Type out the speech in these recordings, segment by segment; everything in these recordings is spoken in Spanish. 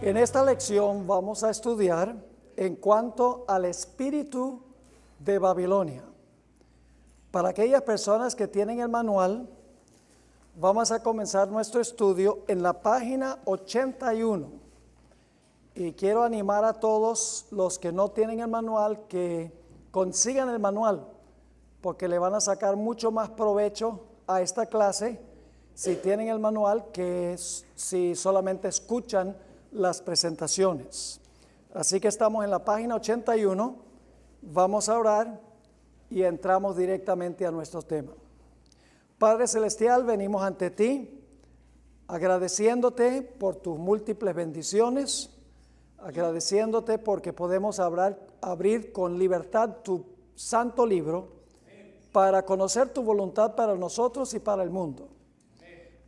En esta lección vamos a estudiar en cuanto al espíritu de Babilonia. Para aquellas personas que tienen el manual, vamos a comenzar nuestro estudio en la página 81. Y quiero animar a todos los que no tienen el manual que consigan el manual, porque le van a sacar mucho más provecho a esta clase si tienen el manual que si solamente escuchan las presentaciones. Así que estamos en la página 81, vamos a orar y entramos directamente a nuestro tema. Padre Celestial, venimos ante ti agradeciéndote por tus múltiples bendiciones, agradeciéndote porque podemos abrir con libertad tu santo libro para conocer tu voluntad para nosotros y para el mundo.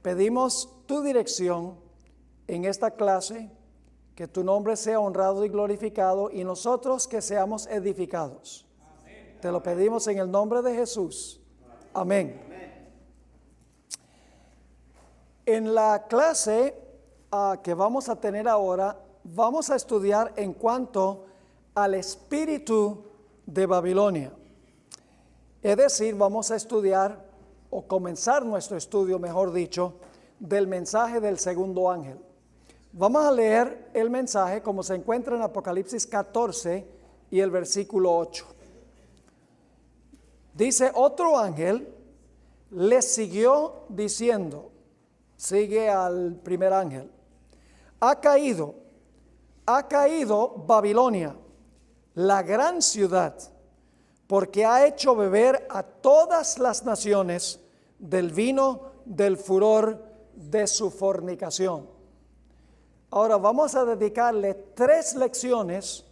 Pedimos tu dirección en esta clase, que tu nombre sea honrado y glorificado y nosotros que seamos edificados. Amén. Te lo pedimos en el nombre de Jesús. Amén. Amén. En la clase que vamos a tener ahora, vamos a estudiar en cuanto al espíritu de Babilonia. Es decir, vamos a estudiar o comenzar nuestro estudio, mejor dicho, del mensaje del segundo ángel. Vamos a leer el mensaje como se encuentra en Apocalipsis 14 y el versículo 8. Dice: otro ángel le siguió diciendo, sigue al primer ángel, ha caído Babilonia, la gran ciudad, porque ha hecho beber a todas las naciones del vino del furor de su fornicación. Ahora vamos a dedicarle 3 lecciones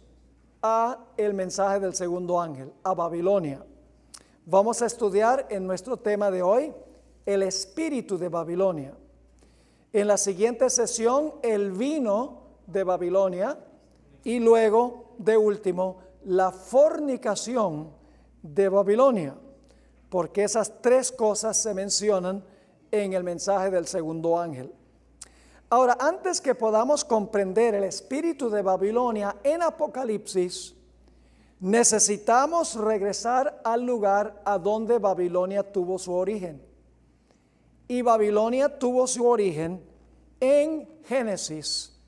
a el mensaje del segundo ángel, a Babilonia. Vamos a estudiar en nuestro tema de hoy el espíritu de Babilonia. En la siguiente sesión el vino de Babilonia y luego, de último, la fornicación de Babilonia, porque esas 3 cosas se mencionan en el mensaje del segundo ángel. Ahora, antes que podamos comprender el espíritu de Babilonia en Apocalipsis, necesitamos regresar al lugar a donde Babilonia tuvo su origen. Y Babilonia tuvo su origen en Génesis,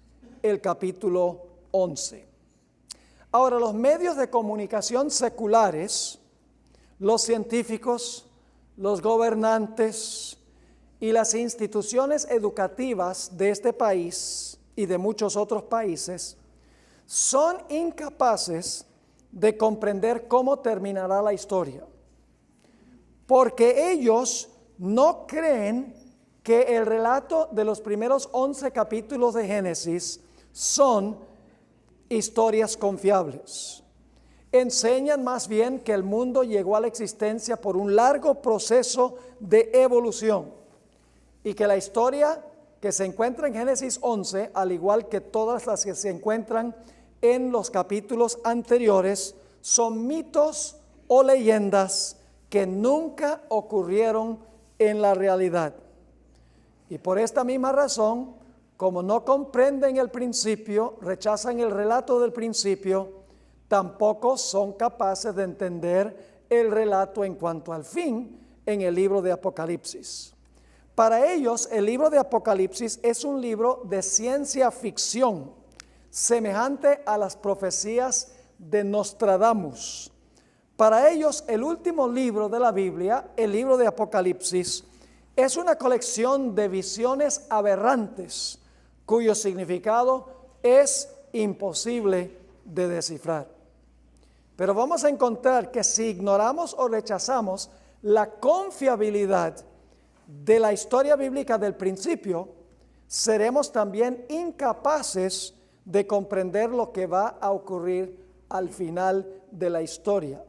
el capítulo 11. Ahora, los medios de comunicación seculares, los científicos, los gobernantes y las instituciones educativas de este país y de muchos otros países son incapaces de comprender cómo terminará la historia, porque ellos no creen que el relato de los primeros 11 capítulos de Génesis son historias confiables. Enseñan más bien que el mundo llegó a la existencia por un largo proceso de evolución y que la historia que se encuentra en Génesis 11, al igual que todas las que se encuentran en los capítulos anteriores, son mitos o leyendas que nunca ocurrieron en la realidad. Y por esta misma razón, como no comprenden el principio, rechazan el relato del principio, tampoco son capaces de entender el relato en cuanto al fin en el libro de Apocalipsis. Para ellos, el libro de Apocalipsis es un libro de ciencia ficción, semejante a las profecías de Nostradamus. Para ellos, el último libro de la Biblia, el libro de Apocalipsis, es una colección de visiones aberrantes, cuyo significado es imposible de descifrar. Pero vamos a encontrar que si ignoramos o rechazamos la confiabilidad de la historia bíblica del principio, seremos también incapaces de comprender lo que va a ocurrir al final de la historia.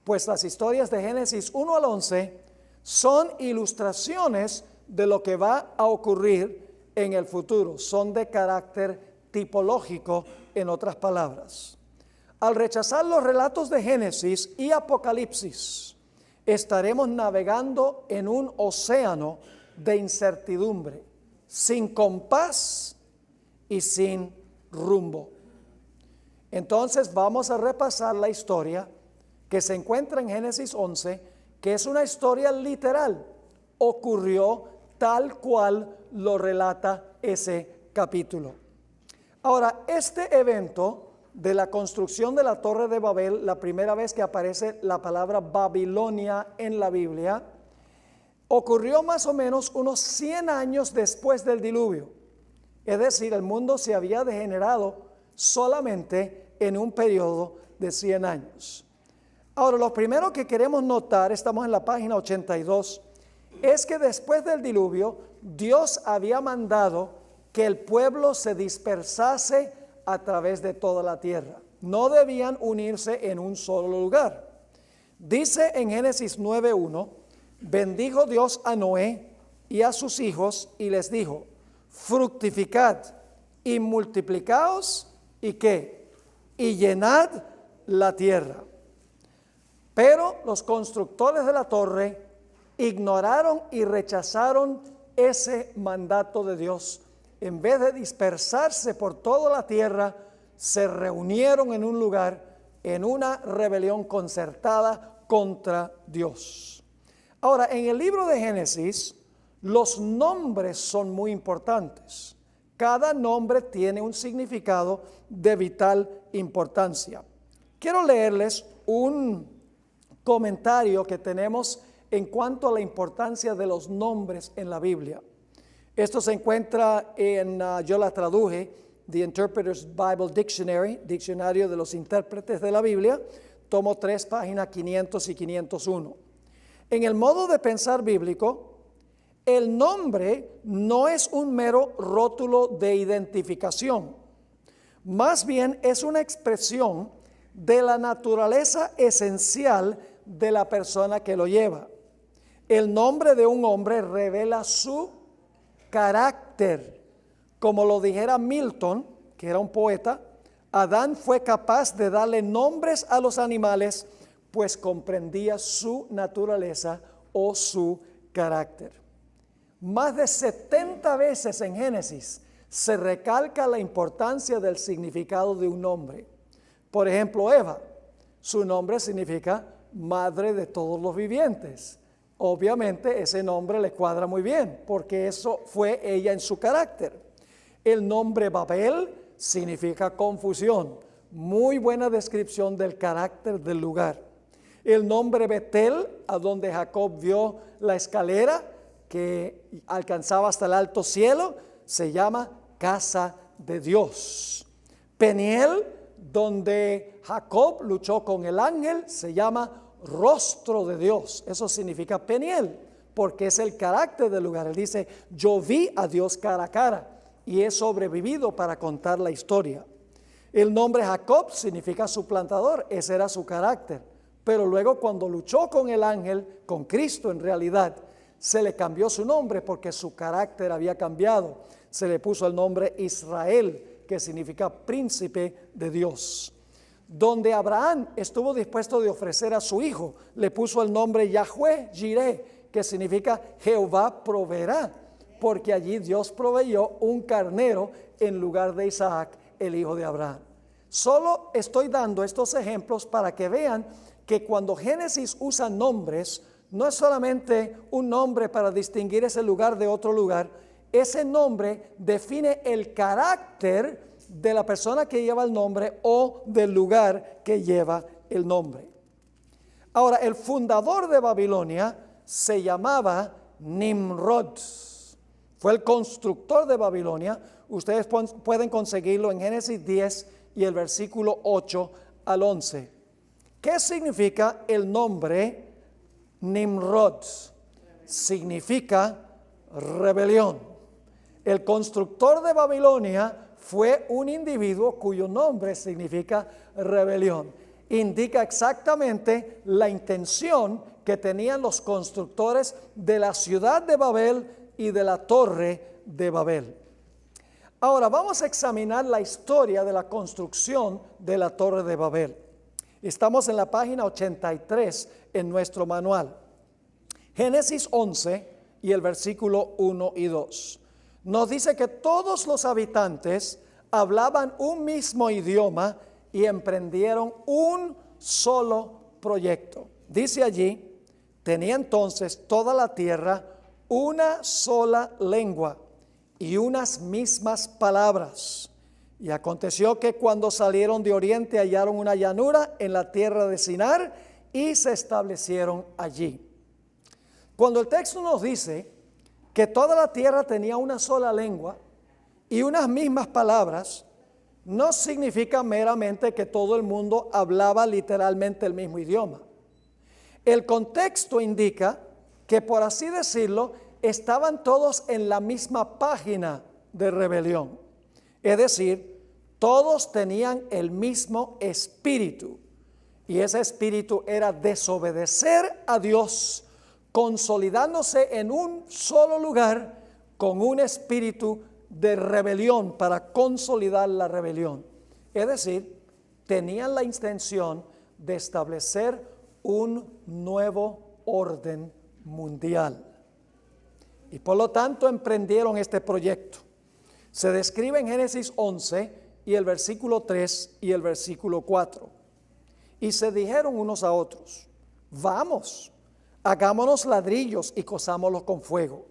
Pues las historias de Génesis 1 al 11 son ilustraciones de lo que va a ocurrir en el futuro, son de carácter tipológico, en otras palabras. Al rechazar los relatos de Génesis y Apocalipsis, estaremos navegando en un océano de incertidumbre, sin compás y sin rumbo. Entonces vamos a repasar la historia que se encuentra en Génesis 11, que es una historia literal. Ocurrió tal cual lo relata ese capítulo. Ahora, este evento de la construcción de la Torre de Babel, la primera vez que aparece la palabra Babilonia en la Biblia, ocurrió más o menos unos 100 años después del diluvio. Es decir, el mundo se había degenerado solamente en un periodo de 100 años. Ahora, lo primero que queremos notar, estamos en la página 82, es que después del diluvio, Dios había mandado que el pueblo se dispersase a través de toda la tierra. No debían unirse en un solo lugar. Dice en Génesis 9:1, bendijo Dios a Noé y a sus hijos y les dijo, fructificad y multiplicaos y ¿qué? Y llenad la tierra. Pero los constructores de la torre ignoraron y rechazaron ese mandato de Dios. En vez de dispersarse por toda la tierra, se reunieron en un lugar en una rebelión concertada contra Dios. Ahora, en el libro de Génesis, los nombres son muy importantes. Cada nombre tiene un significado de vital importancia. Quiero leerles un comentario que tenemos en cuanto a la importancia de los nombres en la Biblia. Esto se encuentra yo la traduje, The Interpreter's Bible Dictionary, diccionario de los intérpretes de la Biblia, tomo 3, páginas 500 y 501. En el modo de pensar bíblico, el nombre no es un mero rótulo de identificación, más bien es una expresión de la naturaleza esencial de la persona que lo lleva. El nombre de un hombre revela su carácter. Como lo dijera Milton, que era un poeta, Adán fue capaz de darle nombres a los animales, pues comprendía su naturaleza o su carácter. Más de 70 veces en Génesis se recalca la importancia del significado de un nombre. Por ejemplo, Eva, su nombre significa madre de todos los vivientes. Obviamente ese nombre le cuadra muy bien, porque eso fue ella en su carácter. El nombre Babel significa confusión, muy buena descripción del carácter del lugar. El nombre Betel, a donde Jacob vio la escalera que alcanzaba hasta el alto cielo, se llama casa de Dios. Peniel, donde Jacob luchó con el ángel, se llama rostro de Dios. Eso significa Peniel, porque es el carácter del lugar. Él dice, yo vi a Dios cara a cara y he sobrevivido para contar la historia. El nombre Jacob significa suplantador, ese era su carácter. Pero luego cuando luchó con el ángel, con Cristo en realidad, se le cambió su nombre porque su carácter había cambiado. Se le puso el nombre Israel, que significa príncipe de Dios. Donde Abraham estuvo dispuesto de ofrecer a su hijo, le puso el nombre Yahweh Jireh, que significa Jehová proveerá, porque allí Dios proveyó un carnero en lugar de Isaac, el hijo de Abraham. Solo estoy dando estos ejemplos para que vean que cuando Génesis usa nombres, no es solamente un nombre para distinguir ese lugar de otro lugar, ese nombre define el carácter de la persona que lleva el nombre o del lugar que lleva el nombre. Ahora, el fundador de Babilonia se llamaba Nimrod. Fue el constructor de Babilonia. Ustedes pueden conseguirlo en Génesis 10 y el versículo 8 al 11. ¿Qué significa el nombre Nimrod? Significa rebelión. El constructor de Babilonia fue un individuo cuyo nombre significa rebelión. Indica exactamente la intención que tenían los constructores de la ciudad de Babel y de la torre de Babel. Ahora vamos a examinar la historia de la construcción de la torre de Babel. Estamos en la página 83 en nuestro manual. Génesis 11 y el versículo 1 y 2. Nos dice que todos los habitantes hablaban un mismo idioma y emprendieron un solo proyecto. Dice allí, tenía entonces toda la tierra una sola lengua y unas mismas palabras. Y aconteció que cuando salieron de oriente hallaron una llanura en la tierra de Sinar y se establecieron allí. Cuando el texto nos dice que toda la tierra tenía una sola lengua y unas mismas palabras, no significa meramente que todo el mundo hablaba literalmente el mismo idioma. El contexto indica que, por así decirlo, estaban todos en la misma página de rebelión. Es decir, todos tenían el mismo espíritu. Y ese espíritu era desobedecer a Dios, consolidándose en un solo lugar con un espíritu de rebelión para consolidar la rebelión. Es decir, tenían la intención de establecer un nuevo orden mundial. Y por lo tanto emprendieron este proyecto. Se describe en Génesis 11 y el versículo 3 y el versículo 4. Y se dijeron unos a otros, vamos, hagámonos ladrillos y cosámoslos con fuego.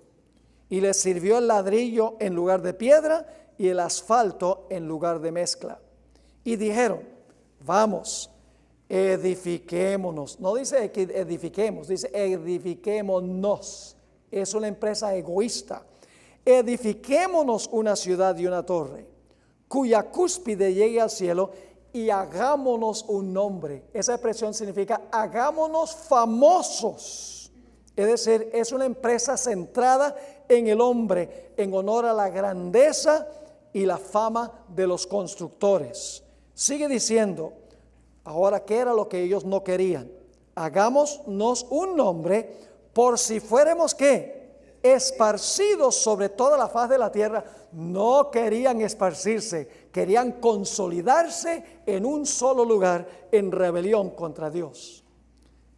Y les sirvió el ladrillo en lugar de piedra y el asfalto en lugar de mezcla. Y dijeron, vamos, edifiquémonos. No dice que edifiquemos, dice edifiquémonos. Es una empresa egoísta. Edifiquémonos una ciudad y una torre, cuya cúspide llegue al cielo, y hagámonos un nombre. Esa expresión significa hagámonos famosos. Es decir, es una empresa centrada en el hombre, en honor a la grandeza y la fama de los constructores. Sigue diciendo, ahora, ¿qué era lo que ellos no querían? Hagámonos un nombre por si fuéramos, ¿qué? Esparcidos sobre toda la faz de la tierra. No querían esparcirse, querían consolidarse en un solo lugar en rebelión contra Dios.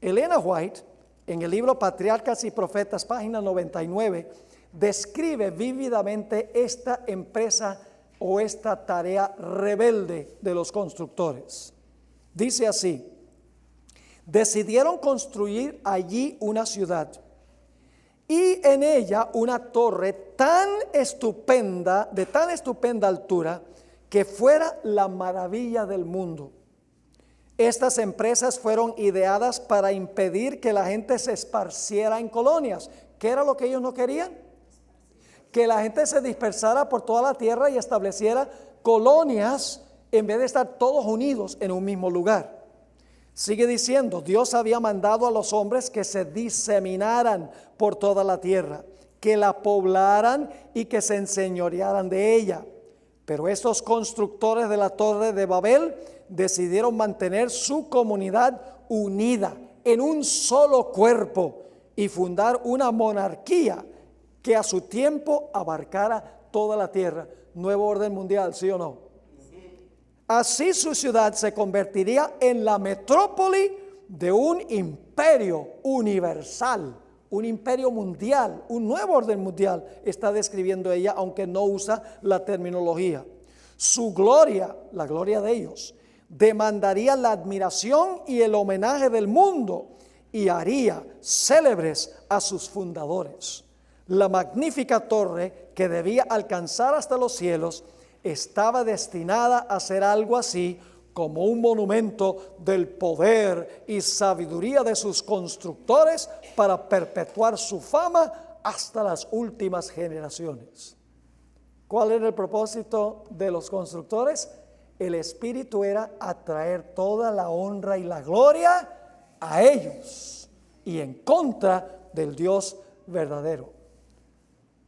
Elena White, en el libro Patriarcas y Profetas, página 99, describe vívidamente esta empresa o esta tarea rebelde de los constructores. Dice así, decidieron construir allí una ciudad y en ella una torre tan estupenda, de tan estupenda altura, que fuera la maravilla del mundo. Estas empresas fueron ideadas para impedir que la gente se esparciera en colonias. ¿Qué era lo que ellos no querían? Que la gente se dispersara por toda la tierra y estableciera colonias en vez de estar todos unidos en un mismo lugar. Sigue diciendo, Dios había mandado a los hombres que se diseminaran por toda la tierra, que la poblaran y que se enseñorearan de ella. Pero estos constructores de la Torre de Babel decidieron mantener su comunidad unida en un solo cuerpo y fundar una monarquía que a su tiempo abarcara toda la tierra. Nuevo orden mundial, ¿sí o no? Así su ciudad se convertiría en la metrópoli de un imperio universal, un imperio mundial, un nuevo orden mundial, está describiendo ella, aunque no usa la terminología. Su gloria, la gloria de ellos, demandaría la admiración y el homenaje del mundo y haría célebres a sus fundadores. La magnífica torre que debía alcanzar hasta los cielos estaba destinada a ser algo así como un monumento del poder y sabiduría de sus constructores para perpetuar su fama hasta las últimas generaciones. ¿Cuál era el propósito de los constructores? El espíritu era atraer toda la honra y la gloria a ellos y en contra del Dios verdadero.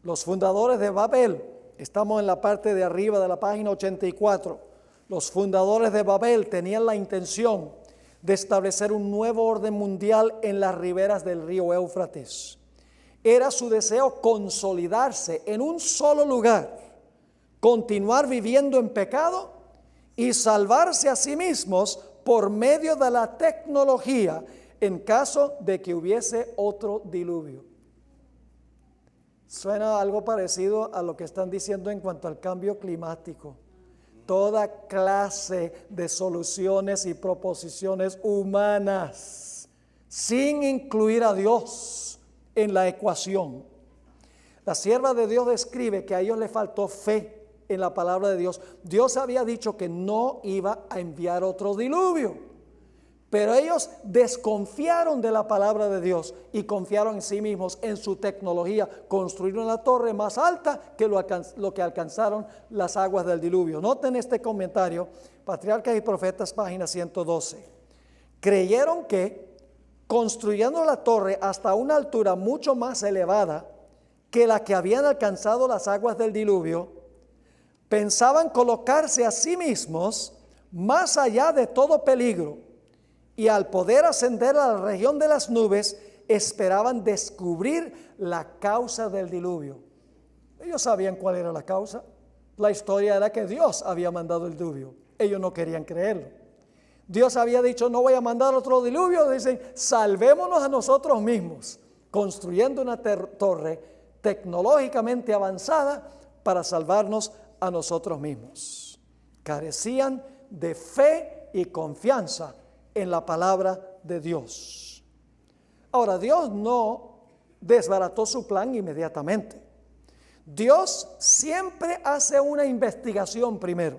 Los fundadores de Babel, estamos en la parte de arriba de la página 84. Los fundadores de Babel tenían la intención de establecer un nuevo orden mundial en las riberas del río Éufrates. Era su deseo consolidarse en un solo lugar, continuar viviendo en pecado y salvarse a sí mismos por medio de la tecnología en caso de que hubiese otro diluvio. Suena algo parecido a lo que están diciendo en cuanto al cambio climático. toda clase de soluciones y proposiciones humanas, sin incluir a Dios en la ecuación. La sierva de Dios describe que a ellos les faltó fe en la palabra de Dios. Dios había dicho que no iba a enviar otro diluvio, pero ellos desconfiaron de la palabra de Dios y confiaron en sí mismos, en su tecnología. Construyeron la torre más alta que lo que alcanzaron las aguas del diluvio. Noten este comentario, Patriarcas y Profetas, página 112. Creyeron que construyendo la torre hasta una altura mucho más elevada que la que habían alcanzado las aguas del diluvio, pensaban colocarse a sí mismos más allá de todo peligro, y al poder ascender a la región de las nubes, esperaban descubrir la causa del diluvio. Ellos sabían cuál era la causa. La historia era que Dios había mandado el diluvio. Ellos no querían creerlo. Dios había dicho, no voy a mandar otro diluvio. Dicen, salvémonos a nosotros mismos, construyendo una torre tecnológicamente avanzada para salvarnos a nosotros mismos. Carecían de fe y confianza en la palabra de Dios. Ahora, Dios no desbarató su plan inmediatamente. Dios siempre hace una investigación primero.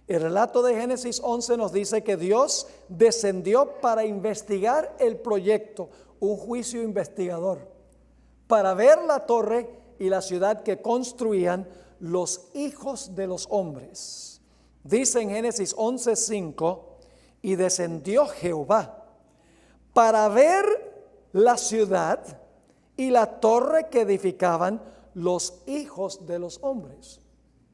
El relato de Génesis 11 nos dice que Dios descendió para investigar el proyecto, un juicio investigador, para ver la torre y la ciudad que construían los hijos de los hombres. Dice en Génesis 11:5, y descendió Jehová para ver la ciudad y la torre que edificaban los hijos de los hombres.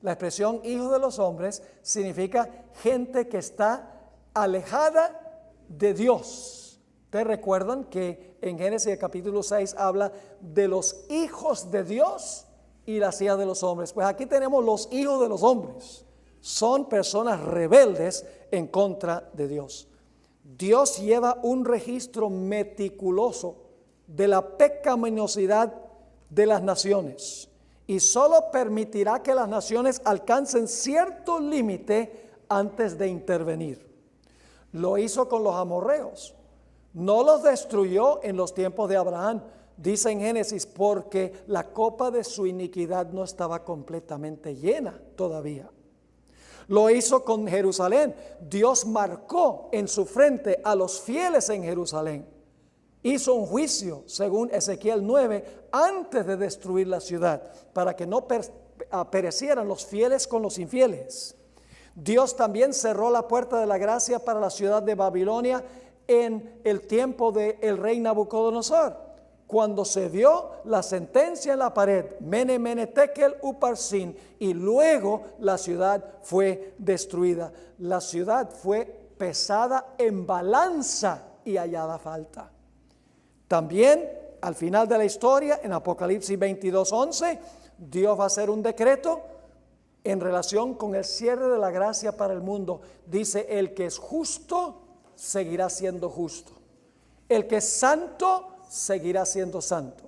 La expresión hijos de los hombres significa gente que está alejada de Dios. Ustedes recuerdan que en Génesis capítulo 6 habla de los hijos de Dios y las hijas de los hombres. Pues aquí tenemos los hijos de los hombres. Son personas rebeldes en contra de Dios. Dios lleva un registro meticuloso de la pecaminosidad de las naciones y solo permitirá que las naciones alcancen cierto límite antes de intervenir. Lo hizo con los amorreos. No los destruyó en los tiempos de Abraham. Dice en Génesis, porque la copa de su iniquidad no estaba completamente llena todavía. Lo hizo con Jerusalén. Dios marcó en su frente a los fieles en Jerusalén. Hizo un juicio, según Ezequiel 9, antes de destruir la ciudad, para que no perecieran los fieles con los infieles. Dios también cerró la puerta de la gracia para la ciudad de Babilonia en el tiempo del rey Nabucodonosor, cuando se dio la sentencia en la pared, Mene, Mene, Tekel, Uparsin, y luego la ciudad fue destruida. La ciudad fue pesada en balanza y hallada falta. También, al final de la historia, en Apocalipsis 22:11, Dios va a hacer un decreto en relación con el cierre de la gracia para el mundo. Dice, el que es justo seguirá siendo justo. El que es santo seguirá siendo santo.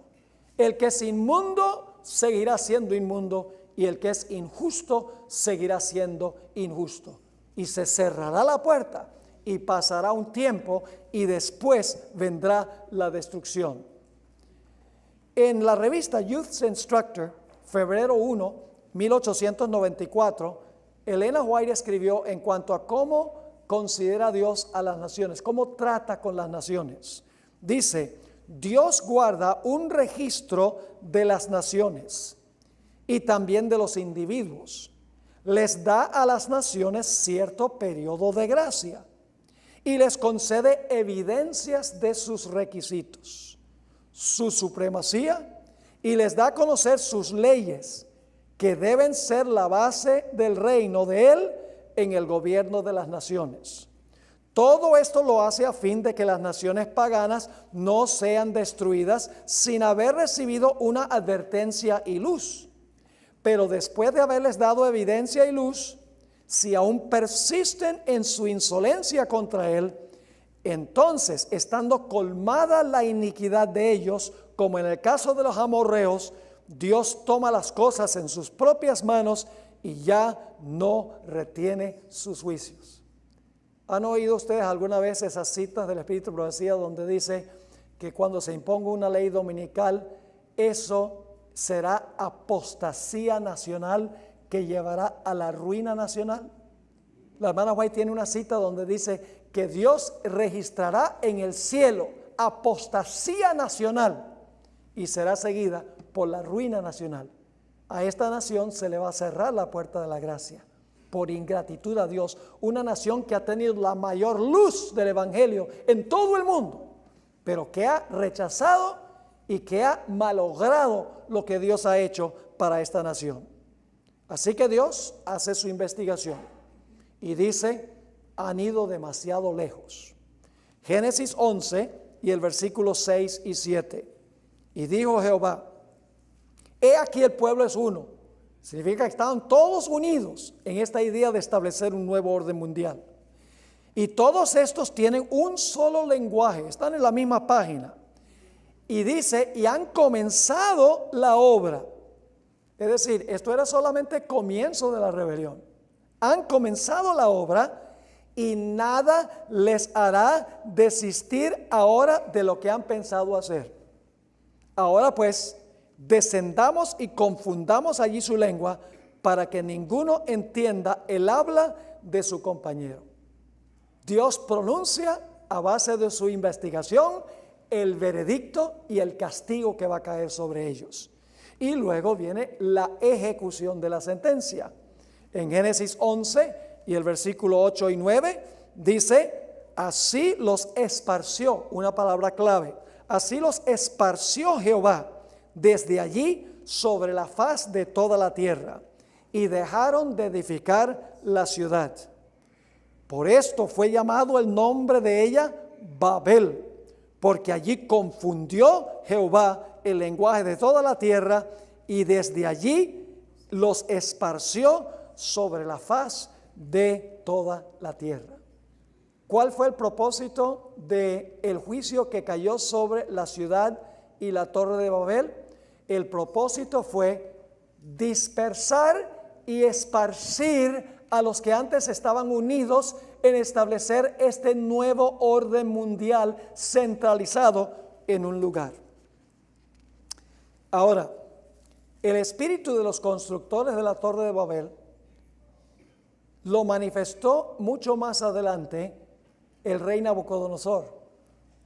El que es inmundo seguirá siendo inmundo, y el que es injusto seguirá siendo injusto. Y se cerrará la puerta y pasará un tiempo y después vendrá la destrucción. En la revista Youth's Instructor, febrero 1, 1894, Elena White escribió en cuanto a cómo considera Dios a las naciones, cómo trata con las naciones. Dice, Dios guarda un registro de las naciones y también de los individuos. Les da a las naciones cierto periodo de gracia y les concede evidencias de sus requisitos, su supremacía, y les da a conocer sus leyes, que deben ser la base del reino de Él en el gobierno de las naciones. Todo esto lo hace a fin de que las naciones paganas no sean destruidas sin haber recibido una advertencia y luz. Pero después de haberles dado evidencia y luz, si aún persisten en su insolencia contra Él, entonces, estando colmada la iniquidad de ellos, como en el caso de los amorreos, Dios toma las cosas en sus propias manos y ya no retiene sus juicios. ¿Han oído ustedes alguna vez esas citas del Espíritu de Profecía donde dice que cuando se imponga una ley dominical, eso será apostasía nacional que llevará a la ruina nacional? La hermana White tiene una cita donde dice que Dios registrará en el cielo apostasía nacional y será seguida por la ruina nacional. A esta nación se le va a cerrar la puerta de la gracia por ingratitud a Dios, una nación que ha tenido la mayor luz del evangelio en todo el mundo, pero que ha rechazado y que ha malogrado lo que Dios ha hecho para esta nación. Así que Dios hace su investigación y dice: han ido demasiado lejos. Génesis 11 y el versículo 6 y 7. Y dijo Jehová: he aquí el pueblo es uno. Significa que estaban todos unidos en esta idea de establecer un nuevo orden mundial. Y todos estos tienen un solo lenguaje, están en la misma página. Y dice: y han comenzado la obra. Es decir, esto era solamente el comienzo de la rebelión. Han comenzado la obra y nada les hará desistir ahora de lo que han pensado hacer. Ahora pues, descendamos y confundamos allí su lengua para que ninguno entienda el habla de su compañero. Dios pronuncia a base de su investigación el veredicto y el castigo que va a caer sobre ellos. Y luego viene la ejecución de la sentencia. En Génesis 11 y el versículo 8 y 9 dice: así los esparció, una palabra clave, así los esparció Jehová desde allí sobre la faz de toda la tierra, y dejaron de edificar la ciudad. Por esto fue llamado el nombre de ella Babel, porque allí confundió Jehová el lenguaje de toda la tierra, y desde allí los esparció sobre la faz de toda la tierra. ¿Cuál fue el propósito del juicio que cayó sobre la ciudad y la torre de Babel? El propósito fue dispersar y esparcir a los que antes estaban unidos en establecer este nuevo orden mundial centralizado en un lugar. Ahora, el espíritu de los constructores de la torre de Babel lo manifestó mucho más adelante el rey Nabucodonosor,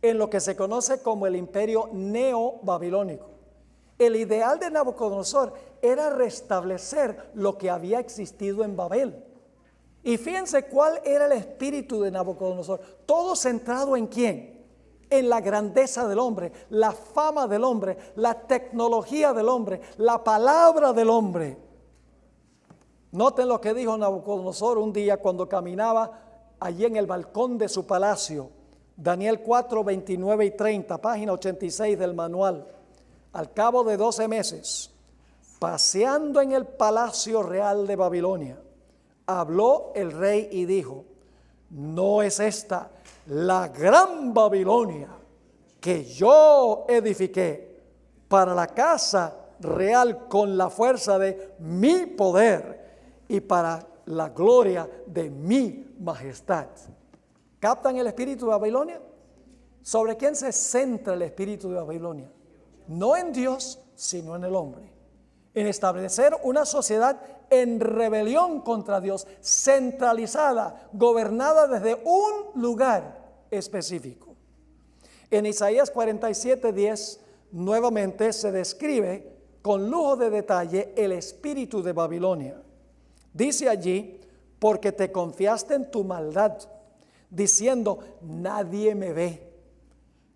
en lo que se conoce como el imperio neobabilónico. El ideal de Nabucodonosor era restablecer lo que había existido en Babel. Y fíjense cuál era el espíritu de Nabucodonosor. Todo centrado en ¿quién? En la grandeza del hombre, la fama del hombre, la tecnología del hombre, la palabra del hombre. Noten lo que dijo Nabucodonosor un día cuando caminaba allí en el balcón de su palacio. Daniel 4, 29 y 30, página 86 del manual. Al cabo de 12 meses, paseando en el palacio real de Babilonia, habló el rey y dijo: ¿no es esta la gran Babilonia que yo edifiqué para la casa real con la fuerza de mi poder y para la gloria de mi majestad? ¿Captan el espíritu de Babilonia? ¿Sobre quién se centra el espíritu de Babilonia? No en Dios, sino en el hombre. En establecer una sociedad en rebelión contra Dios, centralizada, gobernada desde un lugar específico. En Isaías 47, 10, nuevamente se describe con lujo de detalle el espíritu de Babilonia. Dice allí: porque te confiaste en tu maldad, diciendo: nadie me ve.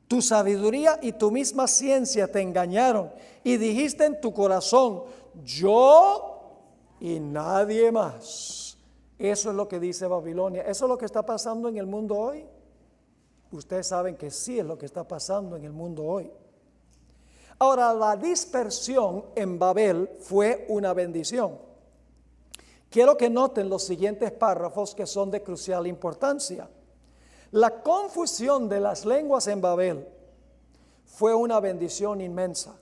Tu sabiduría y tu misma ciencia te engañaron, y dijiste en tu corazón: yo y nadie más. Eso es lo que dice Babilonia. ¿Eso es lo que está pasando en el mundo hoy? Ustedes saben que sí es lo que está pasando en el mundo hoy. Ahora, la dispersión en Babel fue una bendición. Quiero que noten los siguientes párrafos que son de crucial importancia. La confusión de las lenguas en Babel fue una bendición inmensa.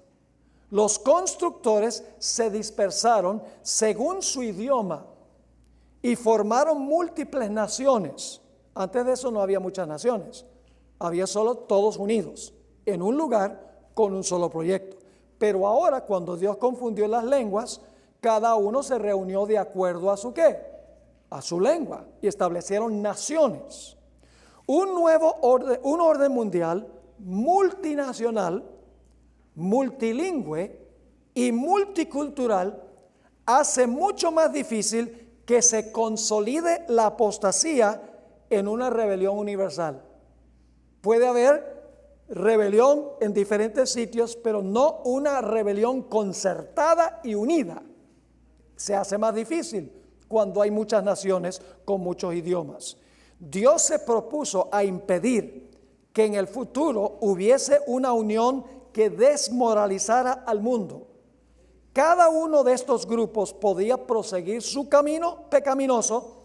Los constructores se dispersaron según su idioma y formaron múltiples naciones. Antes de eso no había muchas naciones, había solo todos unidos en un lugar con un solo proyecto. Pero ahora, cuando Dios confundió las lenguas, cada uno se reunió de acuerdo a su ¿qué? A su lengua, y establecieron naciones. Un nuevo orden, un orden mundial multinacional, multilingüe y multicultural hace mucho más difícil que se consolide la apostasía en una rebelión universal. Puede haber rebelión en diferentes sitios, pero no una rebelión concertada y unida. Se hace más difícil cuando hay muchas naciones con muchos idiomas. Dios se propuso a impedir que en el futuro hubiese una unión que desmoralizara al mundo. Cada uno de estos grupos podía proseguir su camino pecaminoso,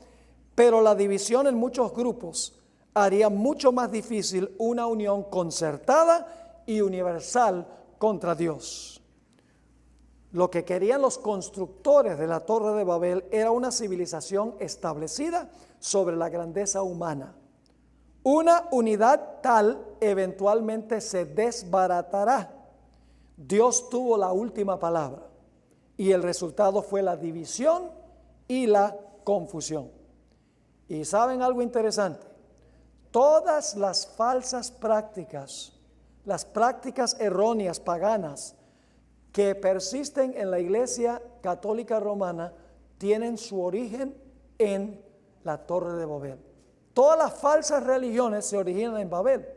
pero la división en muchos grupos haría mucho más difícil una unión concertada y universal contra Dios. Lo que querían los constructores de la Torre de Babel era una civilización establecida sobre la grandeza humana. Una unidad tal eventualmente se desbaratará. Dios tuvo la última palabra y el resultado fue la división y la confusión. Y ¿saben algo interesante? Todas las falsas prácticas, las prácticas erróneas, paganas, que persisten en la Iglesia Católica Romana, tienen su origen en la Torre de Babel. Todas las falsas religiones se originan en Babel.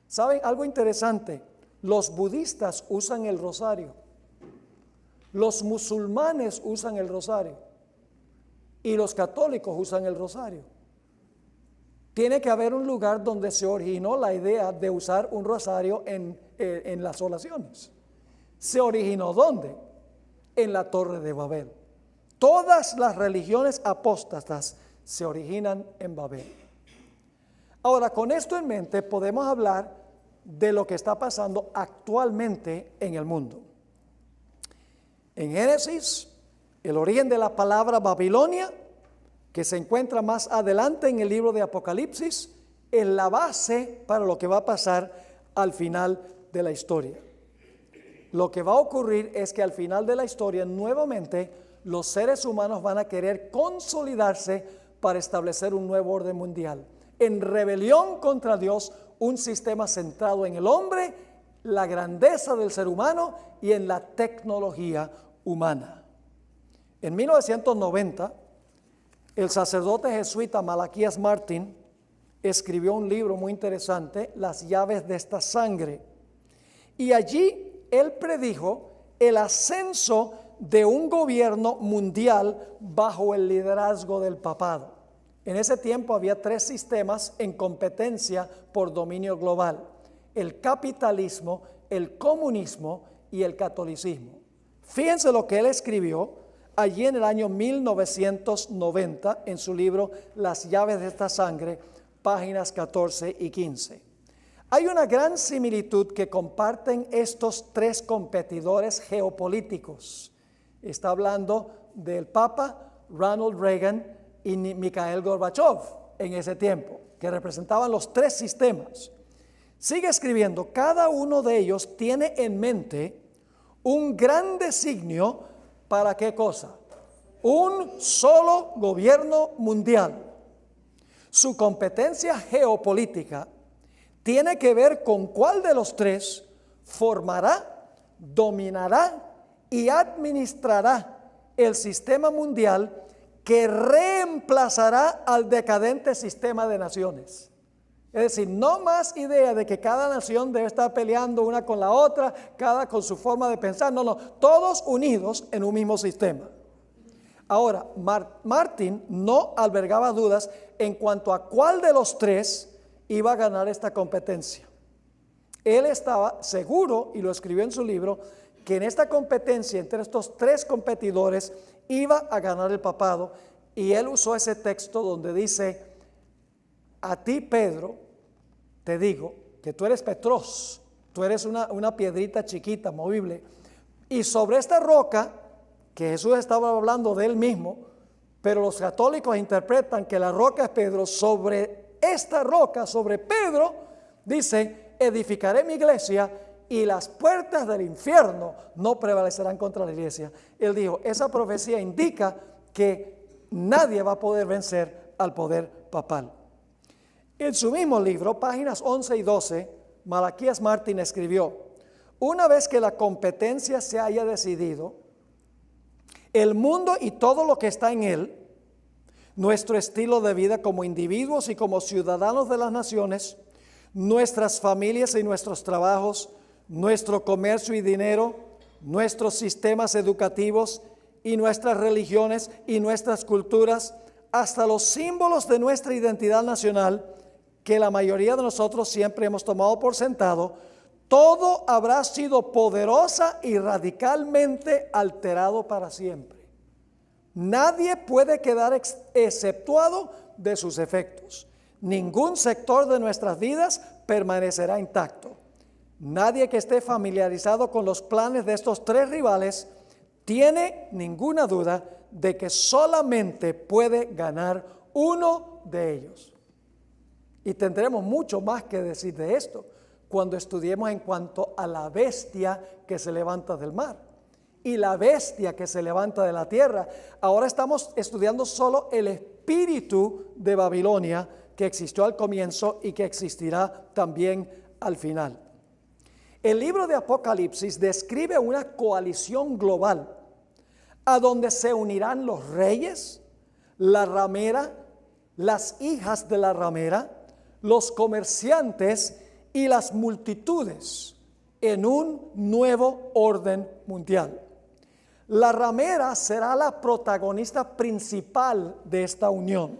¿Saben algo interesante? Los budistas usan el rosario. Los musulmanes usan el rosario. Y los católicos usan el rosario. Tiene que haber un lugar donde se originó la idea de usar un rosario en las oraciones. ¿Se originó dónde? En la Torre de Babel. Todas las religiones apóstatas se originan en Babel. Ahora, con esto en mente, podemos hablar de lo que está pasando actualmente en el mundo. En Génesis, el origen de la palabra Babilonia, que se encuentra más adelante en el libro de Apocalipsis, es la base para lo que va a pasar al final de la historia. Lo que va a ocurrir es que al final de la historia, nuevamente, los seres humanos van a querer consolidarse para establecer un nuevo orden mundial. En rebelión contra Dios, un sistema centrado en el hombre, la grandeza del ser humano y en la tecnología humana. En 1990, el sacerdote jesuita Malaquías Martín escribió un libro muy interesante, Las llaves de esta sangre. Y allí él predijo el ascenso de un gobierno mundial bajo el liderazgo del papado. En ese tiempo había 3 sistemas en competencia por dominio global: el capitalismo, el comunismo y el catolicismo. Fíjense lo que él escribió allí en el año 1990 en su libro Las llaves de esta sangre, páginas 14 y 15. Hay una gran similitud que comparten estos 3 competidores geopolíticos. Está hablando del Papa, Ronald Reagan y Mikhail Gorbachev en ese tiempo, que representaban los 3 sistemas. Sigue escribiendo, cada uno de ellos tiene en mente un gran designio. ¿Para qué cosa? Un solo gobierno mundial. Su competencia geopolítica tiene que ver con cuál de los 3 formará, dominará y administrará el sistema mundial que reemplazará al decadente sistema de naciones. Es decir, no más idea de que cada nación debe estar peleando una con la otra, cada con su forma de pensar. No, todos unidos en un mismo sistema. Ahora, Martín no albergaba dudas en cuanto a cuál de los 3 iba a ganar esta competencia. Él estaba seguro, y lo escribió en su libro, que en esta competencia entre estos 3 competidores iba a ganar el papado, y él usó ese texto donde dice: a ti, Pedro, te digo que tú eres Petros, tú eres una piedrita chiquita, movible, Y sobre esta roca, que Jesús estaba hablando de él mismo, pero los católicos interpretan que la roca es Pedro, sobre esta roca, sobre Pedro, dice, edificaré mi iglesia y las puertas del infierno no prevalecerán contra la iglesia. Él dijo, esa profecía indica que nadie va a poder vencer al poder papal. En su mismo libro, páginas 11 y 12, Malaquías Martín escribió, una vez que la competencia se haya decidido, el mundo y todo lo que está en él, nuestro estilo de vida como individuos y como ciudadanos de las naciones, nuestras familias y nuestros trabajos, nuestro comercio y dinero, nuestros sistemas educativos y nuestras religiones y nuestras culturas, hasta los símbolos de nuestra identidad nacional, que la mayoría de nosotros siempre hemos tomado por sentado, todo habrá sido poderosa y radicalmente alterado para siempre. Nadie puede quedar exceptuado de sus efectos. Ningún sector de nuestras vidas permanecerá intacto. Nadie que esté familiarizado con los planes de estos tres rivales tiene ninguna duda de que solamente puede ganar uno de ellos. Y tendremos mucho más que decir de esto cuando estudiemos en cuanto a la bestia que se levanta del mar y la bestia que se levanta de la tierra. Ahora estamos estudiando solo el espíritu de Babilonia que existió al comienzo y que existirá también al final. El libro de Apocalipsis describe una coalición global a donde se unirán los reyes, la ramera, las hijas de la ramera, los comerciantes y las multitudes en un nuevo orden mundial. La ramera será la protagonista principal de esta unión.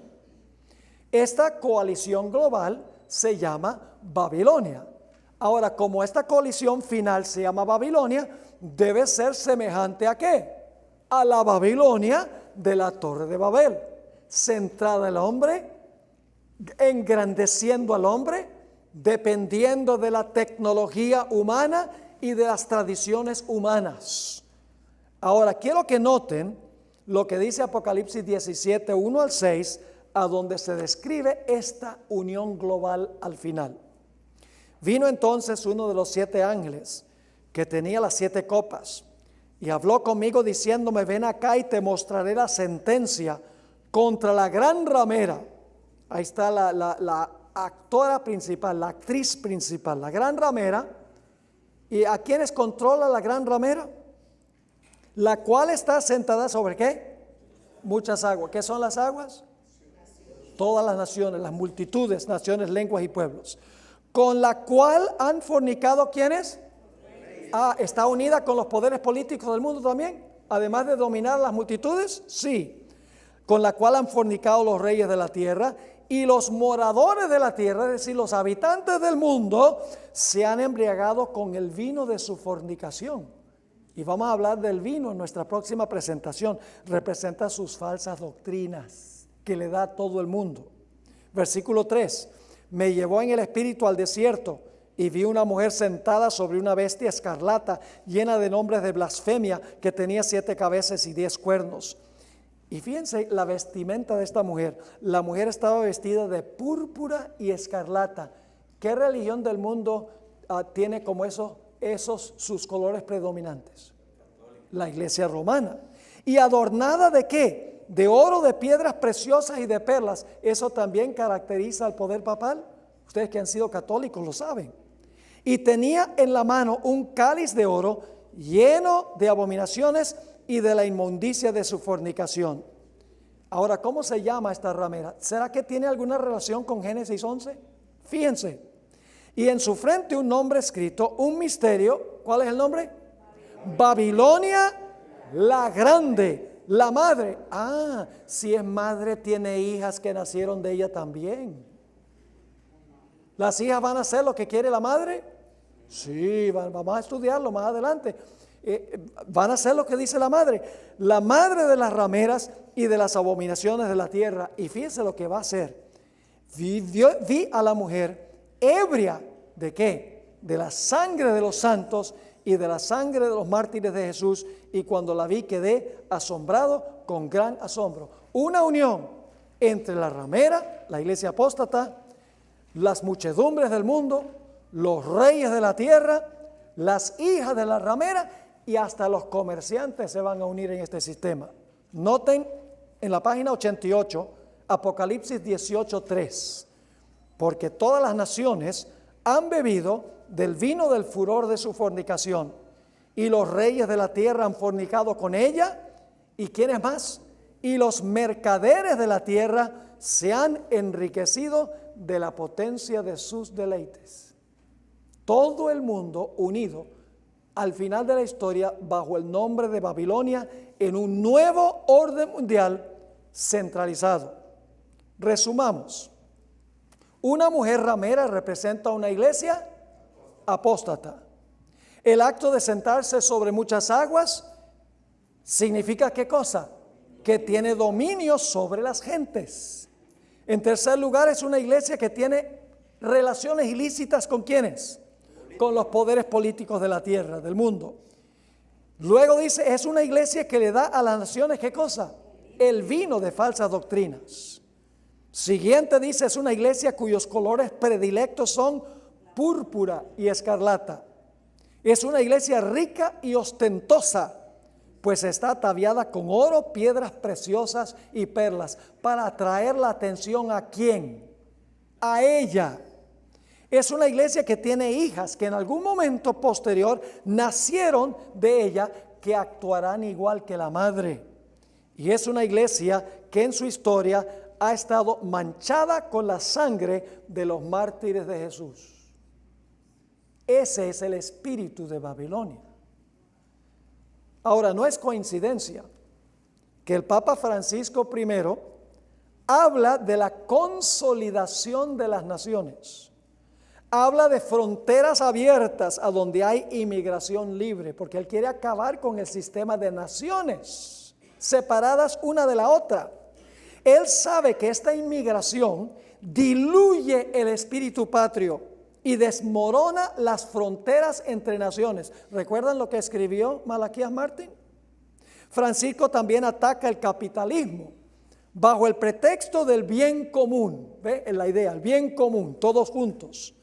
Esta coalición global se llama Babilonia. Ahora, como esta coalición final se llama Babilonia, debe ser semejante ¿a qué? A la Babilonia de la Torre de Babel, centrada en el hombre, engrandeciendo al hombre, dependiendo de la tecnología humana y de las tradiciones humanas. Ahora, quiero que noten lo que dice Apocalipsis 17, 1 al 6, a donde se describe esta unión global al final. Vino entonces uno de los 7 ángeles que tenía las 7 copas y habló conmigo diciéndome, ven acá y te mostraré la sentencia contra la gran ramera. Ahí está la actora principal, la actriz principal, la gran ramera. ¿Y a quiénes controla la gran ramera? La cual está sentada sobre ¿qué? Muchas aguas. ¿Qué son las aguas? Todas las naciones, las multitudes, naciones, lenguas y pueblos. Con la cual han fornicado ¿quiénes? ¿Está unida con los poderes políticos del mundo también? Además de dominar las multitudes, sí. Con la cual han fornicado los reyes de la tierra y los moradores de la tierra, es decir, los habitantes del mundo, se han embriagado con el vino de su fornicación. Y vamos a hablar del vino en nuestra próxima presentación. Representa sus falsas doctrinas que le da a todo el mundo. Versículo 3. Me llevó en el espíritu al desierto y vi una mujer sentada sobre una bestia escarlata llena de nombres de blasfemia que tenía 7 cabezas y 10 cuernos. Y fíjense la vestimenta de esta mujer. La mujer estaba vestida de púrpura y escarlata. ¿Qué religión del mundo tiene como esos sus colores predominantes? La iglesia romana. ¿Y adornada de qué? De oro, de piedras preciosas y de perlas. Eso también caracteriza al poder papal. Ustedes que han sido católicos lo saben. Y tenía en la mano un cáliz de oro lleno de abominaciones y de la inmundicia de su fornicación. Ahora, ¿cómo se llama esta ramera? ¿Será que tiene alguna relación con Génesis 11? Fíjense. Y en su frente un nombre escrito, un misterio. ¿Cuál es el nombre? Babilonia la grande, la madre. Si es madre, tiene hijas que nacieron de ella también. ¿Las hijas van a hacer lo que quiere la madre? Sí, vamos a estudiarlo más adelante. Van a hacer lo que dice la madre de las rameras y de las abominaciones de la tierra. Y fíjense lo que va a hacer. Vi a la mujer ebria, ¿de qué? De la sangre de los santos y de la sangre de los mártires de Jesús, y cuando la vi quedé asombrado con gran asombro. Una unión entre la ramera, la iglesia apóstata, las muchedumbres del mundo, los reyes de la tierra, las hijas de la ramera y hasta los comerciantes se van a unir en este sistema. Noten en la página 88, Apocalipsis 18:3, porque todas las naciones han bebido del vino del furor de su fornicación, y los reyes de la tierra han fornicado con ella, ¿y quiénes más? Y los mercaderes de la tierra se han enriquecido de la potencia de sus deleites. Todo el mundo unido al final de la historia bajo el nombre de Babilonia en un nuevo orden mundial centralizado. Resumamos. Una mujer ramera representa una iglesia apóstata. El acto de sentarse sobre muchas aguas significa ¿qué cosa? Que tiene dominio sobre las gentes. En tercer lugar, es una iglesia que tiene relaciones ilícitas ¿con quiénes? Con los poderes políticos de la tierra, del mundo. Luego dice, es una iglesia que le da a las naciones ¿qué cosa? El vino de falsas doctrinas. Siguiente dice, es una iglesia cuyos colores predilectos son púrpura y escarlata. Es una iglesia rica y ostentosa, pues está ataviada con oro, piedras preciosas y perlas, para atraer la atención ¿a quién? A ella. Es una iglesia que tiene hijas que en algún momento posterior nacieron de ella, que actuarán igual que la madre. Y es una iglesia que en su historia ha estado manchada con la sangre de los mártires de Jesús. Ese es el espíritu de Babilonia. Ahora, no es coincidencia que el Papa Francisco I habla de la consolidación de las naciones. Habla de fronteras abiertas a donde hay inmigración libre, porque él quiere acabar con el sistema de naciones separadas una de la otra. Él sabe que esta inmigración diluye el espíritu patrio y desmorona las fronteras entre naciones. ¿Recuerdan lo que escribió Malaquías Martín? Francisco también ataca el capitalismo bajo el pretexto del bien común. ¿Ve? La idea, el bien común, todos juntos.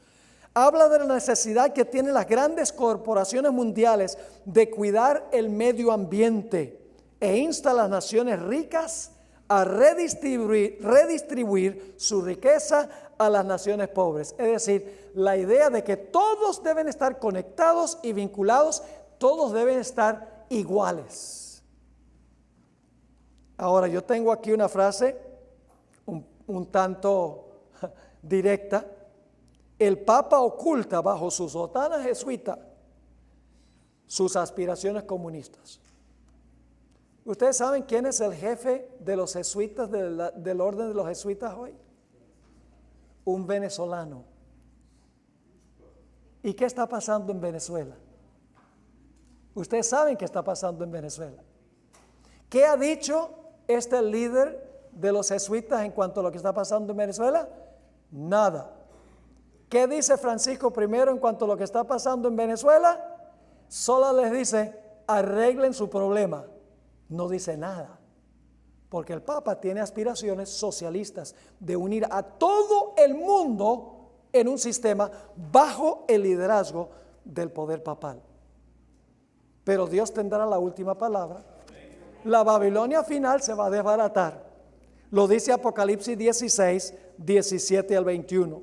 Habla de la necesidad que tienen las grandes corporaciones mundiales de cuidar el medio ambiente e insta a las naciones ricas a redistribuir su riqueza a las naciones pobres. Es decir, la idea de que todos deben estar conectados y vinculados, todos deben estar iguales. Ahora, yo tengo aquí una frase un tanto directa. El Papa oculta bajo su sotana jesuita sus aspiraciones comunistas. ¿Ustedes saben quién es el jefe de los jesuitas, del orden de los jesuitas hoy? Un venezolano. ¿Y qué está pasando en Venezuela? Ustedes saben qué está pasando en Venezuela. ¿Qué ha dicho este líder de los jesuitas en cuanto a lo que está pasando en Venezuela? Nada. ¿Qué dice Francisco I en cuanto a lo que está pasando en Venezuela? Solo les dice, arreglen su problema. No dice nada, porque el Papa tiene aspiraciones socialistas de unir a todo el mundo en un sistema bajo el liderazgo del poder papal. Pero Dios tendrá la última palabra. La Babilonia final se va a desbaratar. Lo dice Apocalipsis 16, 17 al 21.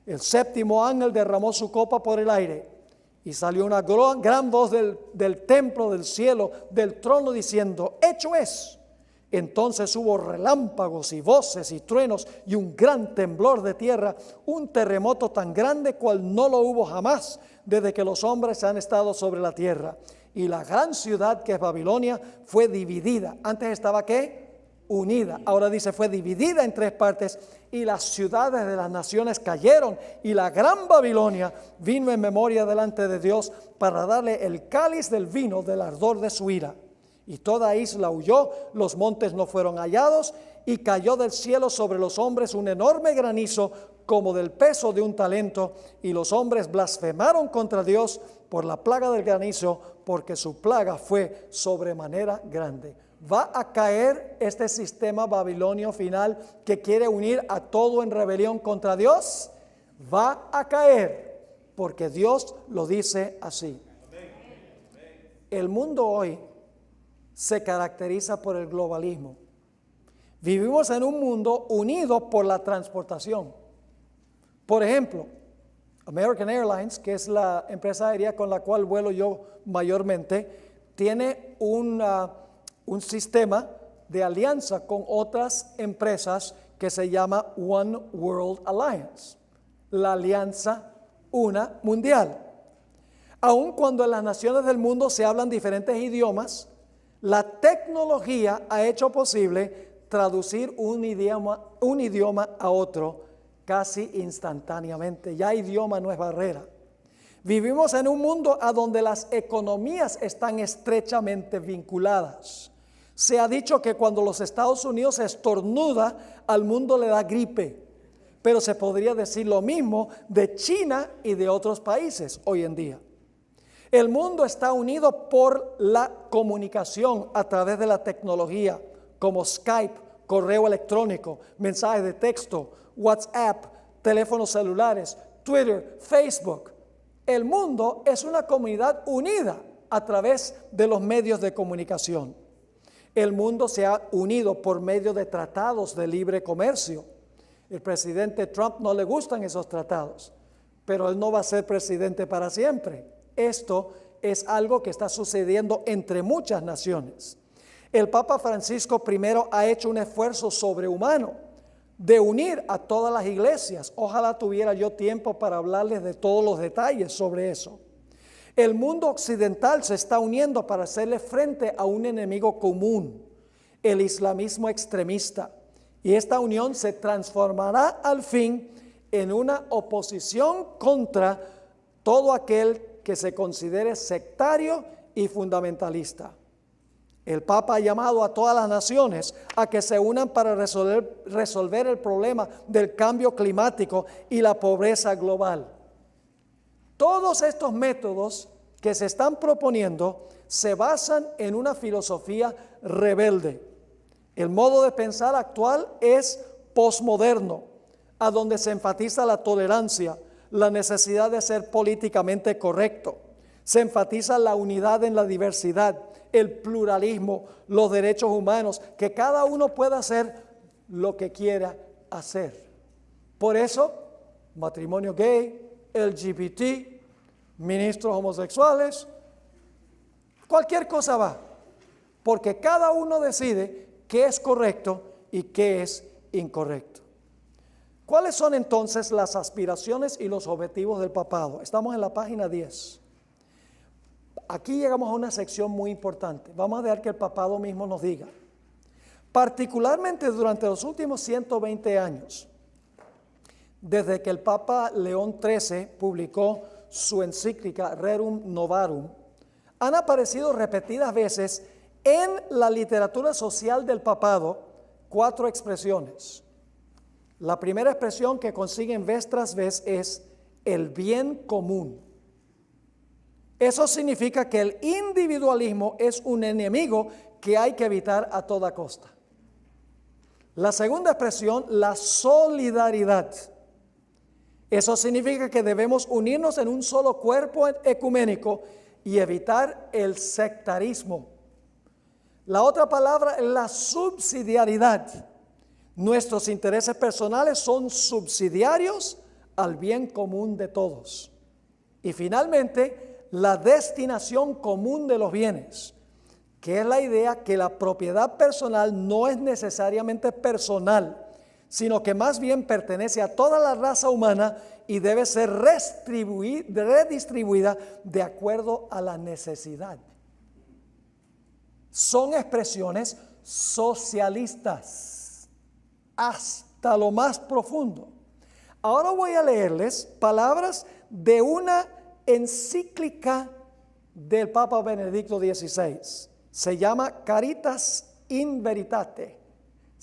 El séptimo ángel derramó su copa por el aire y salió una gran voz del templo, del cielo, del trono, diciendo, hecho es. Entonces hubo relámpagos y voces y truenos y un gran temblor de tierra, un terremoto tan grande cual no lo hubo jamás desde que los hombres han estado sobre la tierra. Y la gran ciudad que es Babilonia fue dividida. Antes estaba ¿qué? Unida. Ahora dice fue dividida en tres partes y las ciudades de las naciones cayeron y la gran Babilonia vino en memoria delante de Dios para darle el cáliz del vino del ardor de su ira. Y toda isla huyó, los montes no fueron hallados y cayó del cielo sobre los hombres un enorme granizo como del peso de un talento, y los hombres blasfemaron contra Dios por la plaga del granizo, porque su plaga fue sobremanera grande. ¿Va a caer este sistema babilonio final que quiere unir a todo en rebelión contra Dios? Va a caer, porque Dios lo dice así. El mundo hoy se caracteriza por el globalismo. Vivimos en un mundo unido por la transportación. Por ejemplo, American Airlines, que es la empresa aérea con la cual vuelo yo mayormente, tiene un sistema de alianza con otras empresas que se llama One World Alliance, la alianza una mundial. Aun cuando en las naciones del mundo se hablan diferentes idiomas, la tecnología ha hecho posible traducir un idioma a otro casi instantáneamente. Ya idioma no es barrera. Vivimos en un mundo a donde las economías están estrechamente vinculadas. Se ha dicho que cuando los Estados Unidos estornuda, al mundo le da gripe, pero se podría decir lo mismo de China y de otros países hoy en día. El mundo está unido por la comunicación a través de la tecnología, como Skype, correo electrónico, mensajes de texto, WhatsApp, teléfonos celulares, Twitter, Facebook. El mundo es una comunidad unida a través de los medios de comunicación. El mundo se ha unido por medio de tratados de libre comercio. El presidente Trump no le gustan esos tratados, pero él no va a ser presidente para siempre. Esto es algo que está sucediendo entre muchas naciones. El Papa Francisco I ha hecho un esfuerzo sobrehumano de unir a todas las iglesias. Ojalá tuviera yo tiempo para hablarles de todos los detalles sobre eso. El mundo occidental se está uniendo para hacerle frente a un enemigo común, el islamismo extremista. Y esta unión se transformará al fin en una oposición contra todo aquel que se considere sectario y fundamentalista. El Papa ha llamado a todas las naciones a que se unan para resolver el problema del cambio climático y la pobreza global. Todos estos métodos que se están proponiendo se basan en una filosofía rebelde. El modo de pensar actual es posmoderno, a donde se enfatiza la tolerancia, la necesidad de ser políticamente correcto. Se enfatiza la unidad en la diversidad, el pluralismo, los derechos humanos, que cada uno pueda hacer lo que quiera hacer. Por eso, matrimonio gay, LGBT, ministros homosexuales, cualquier cosa va, porque cada uno decide qué es correcto y qué es incorrecto. ¿Cuáles son entonces las aspiraciones y los objetivos del papado? Estamos en la página 10. Aquí llegamos a una sección muy importante. Vamos a dejar que el papado mismo nos diga. Particularmente durante los últimos 120 años, desde que el Papa León XIII publicó su encíclica Rerum Novarum, han aparecido repetidas veces en la literatura social del papado 4 expresiones. La primera expresión que consiguen vez tras vez es el bien común. Eso significa que el individualismo es un enemigo que hay que evitar a toda costa. La segunda expresión, la solidaridad. Eso significa que debemos unirnos en un solo cuerpo ecuménico y evitar el sectarismo. La otra palabra es la subsidiariedad. Nuestros intereses personales son subsidiarios al bien común de todos. Y finalmente, la destinación común de los bienes, que es la idea que la propiedad personal no es necesariamente personal, sino que más bien pertenece a toda la raza humana y debe ser redistribuida de acuerdo a la necesidad. Son expresiones socialistas hasta lo más profundo. Ahora voy a leerles palabras de una encíclica del Papa Benedicto XVI. Se llama Caritas in Veritate.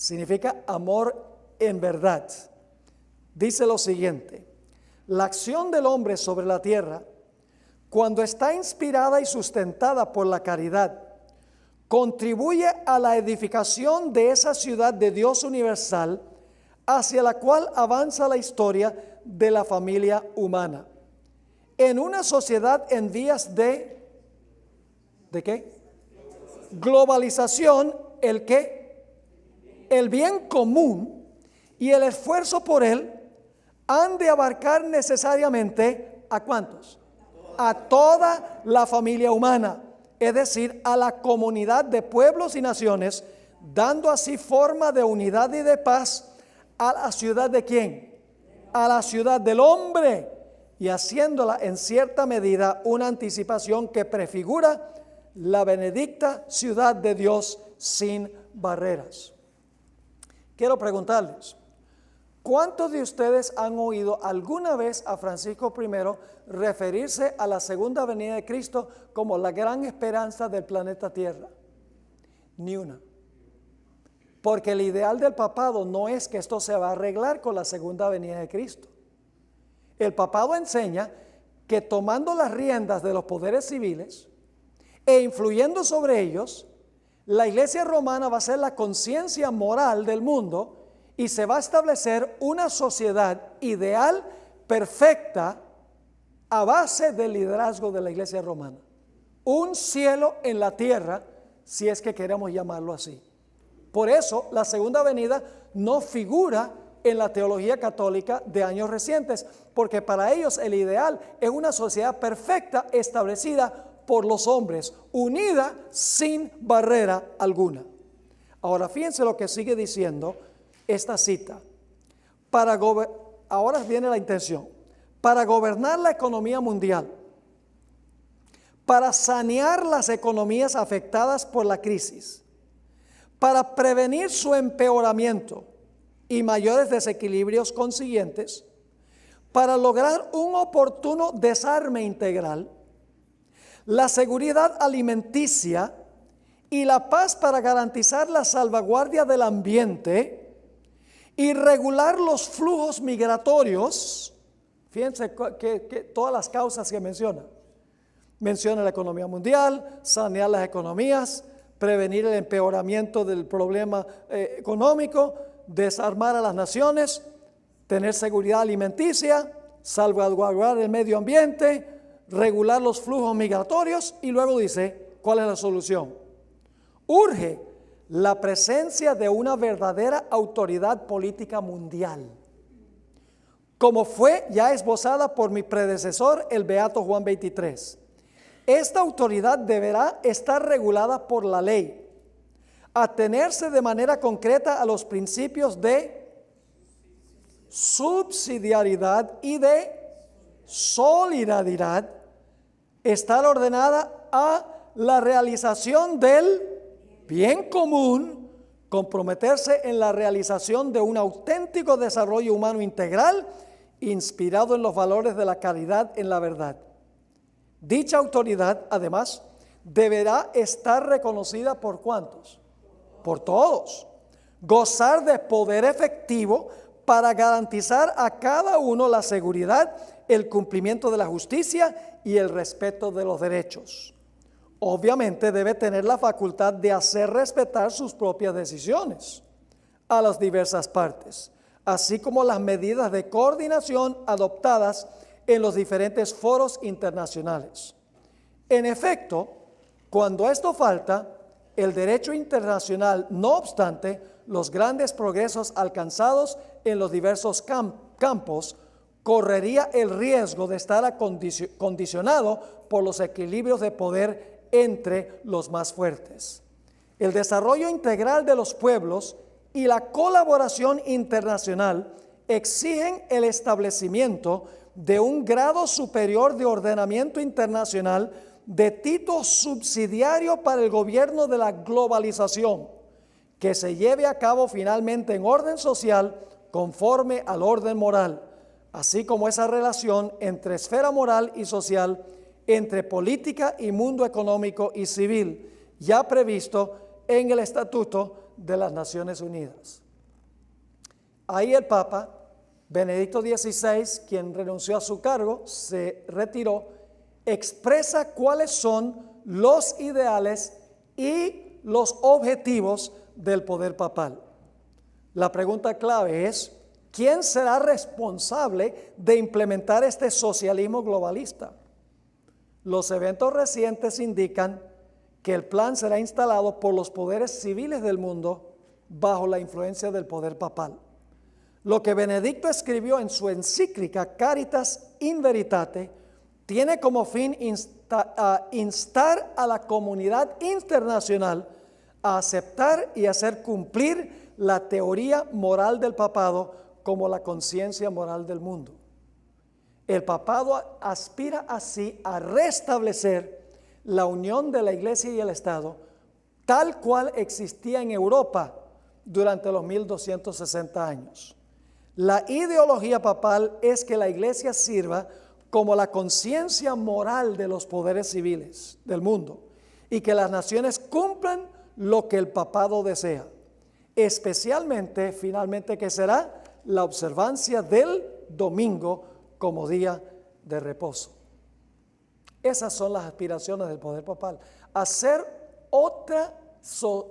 significa amor en verdad. Dice lo siguiente: la acción del hombre sobre la tierra, cuando está inspirada y sustentada por la caridad, contribuye a la edificación de esa ciudad de Dios universal hacia la cual avanza la historia de la familia humana. En una sociedad en vías ¿de qué? Globalización, ¿el qué? El bien común y el esfuerzo por él han de abarcar necesariamente ¿a cuántos? A toda la familia humana, es decir, a la comunidad de pueblos y naciones, dando así forma de unidad y de paz a la ciudad ¿de quién? A la ciudad del hombre, y haciéndola en cierta medida una anticipación que prefigura la benedicta ciudad de Dios sin barreras. Quiero preguntarles, ¿cuántos de ustedes han oído alguna vez a Francisco I referirse a la segunda venida de Cristo como la gran esperanza del planeta Tierra? Ni una. Porque el ideal del papado no es que esto se va a arreglar con la segunda venida de Cristo. El papado enseña que tomando las riendas de los poderes civiles e influyendo sobre ellos, la Iglesia romana va a ser la conciencia moral del mundo y se va a establecer una sociedad ideal, perfecta, a base del liderazgo de la Iglesia romana. Un cielo en la tierra, si es que queremos llamarlo así. Por eso la segunda venida no figura en la teología católica de años recientes, porque para ellos el ideal es una sociedad perfecta establecida por los hombres, unida sin barrera alguna. Ahora fíjense lo que sigue diciendo esta cita. Ahora viene la intención. Para gobernar la economía mundial, para sanear las economías afectadas por la crisis, para prevenir su empeoramiento y mayores desequilibrios consiguientes, para lograr un oportuno desarme integral, la seguridad alimenticia y la paz para garantizar la salvaguardia del ambiente y regular los flujos migratorios. Fíjense que todas las causas que menciona la economía mundial, sanear las economías, prevenir el empeoramiento del problema económico, desarmar a las naciones, tener seguridad alimenticia, salvaguardar el medio ambiente, regular los flujos migratorios, y luego dice, ¿cuál es la solución? Urge la presencia de una verdadera autoridad política mundial, como fue ya esbozada por mi predecesor, el beato Juan XXIII. Esta autoridad deberá estar regulada por la ley, atenerse de manera concreta a los principios de subsidiariedad y de solidaridad, estar ordenada a la realización del bien común, comprometerse en la realización de un auténtico desarrollo humano integral, inspirado en los valores de la caridad en la verdad. Dicha autoridad, además, deberá estar reconocida por ¿cuántos? Por todos. Gozar de poder efectivo para garantizar a cada uno la seguridad, el cumplimiento de la justicia y el respeto de los derechos. Obviamente debe tener la facultad de hacer respetar sus propias decisiones a las diversas partes, así como las medidas de coordinación adoptadas en los diferentes foros internacionales. En efecto, cuando esto falta, el derecho internacional, no obstante los grandes progresos alcanzados en los diversos campos, correría el riesgo de estar condicionado por los equilibrios de poder entre los más fuertes. El desarrollo integral de los pueblos y la colaboración internacional exigen el establecimiento de un grado superior de ordenamiento internacional de tipo subsidiario para el gobierno de la globalización, que se lleve a cabo finalmente en orden social conforme al orden moral, así como esa relación entre esfera moral y social, entre política y mundo económico y civil, ya previsto en el Estatuto de las Naciones Unidas. Ahí el Papa Benedicto XVI, quien renunció a su cargo, se retiró, expresa cuáles son los ideales y los objetivos del poder papal. La pregunta clave es: ¿quién será responsable de implementar este socialismo globalista? Los eventos recientes indican que el plan será instalado por los poderes civiles del mundo bajo la influencia del poder papal. Lo que Benedicto escribió en su encíclica Caritas in Veritate tiene como fin instar a la comunidad internacional a aceptar y hacer cumplir la teoría moral del papado como la conciencia moral del mundo. El papado aspira así a restablecer la unión de la Iglesia y el Estado tal cual existía en Europa durante los 1260 años. La ideología papal es que la Iglesia sirva como la conciencia moral de los poderes civiles del mundo y que las naciones cumplan lo que el papado desea, especialmente, finalmente, que será la observancia del domingo como día de reposo. Esas son las aspiraciones del poder papal: hacer otra